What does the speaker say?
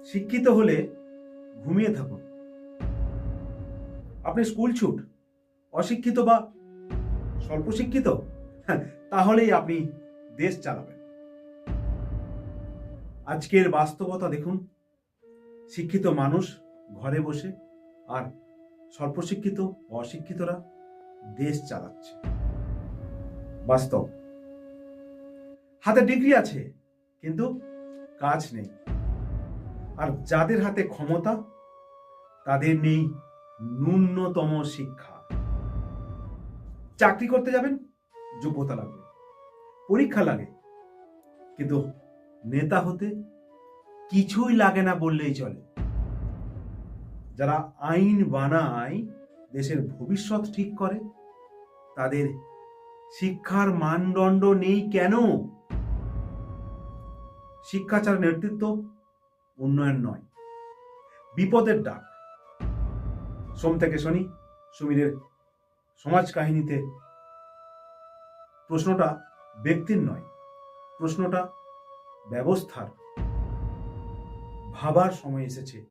শিক্ষিত হলে ঘুমিয়ে থাকুন। আপনি স্কুল ছুট, অশিক্ষিত বা স্বল্প শিক্ষিত, তাহলেই আপনি দেশ চালাবেন। আজকের বাস্তবতা দেখুন, শিক্ষিত মানুষ ঘরে বসে আর স্বল্প শিক্ষিত অশিক্ষিতরা দেশ চালাচ্ছে। বাস্তব। হাতে ডিগ্রি আছে কিন্তু কাজ নেই, আর যাদের হাতে ক্ষমতা তাদের নেই ন্যূনতম শিক্ষা। চাকরি করতে যাবেন, যোগ্যতা লাগবে, পরীক্ষা লাগে, কিন্তু নেতা হতে কিছুই লাগে না বললেই চলে। যারা আইন বানায়, দেশের ভবিষ্যৎ ঠিক করে, তাদের শিক্ষার মানদণ্ড নেই কেন? শিক্ষা ছাড়া নেতৃত্ব উন্নয়ন নয়, বিপদের ডাক। সোম থেকে শনি সুমিরের সমাজ কাহিনীতে প্রশ্নটা ব্যক্তির নয়, প্রশ্নটা ব্যবস্থার। ভাবার সময় এসেছে।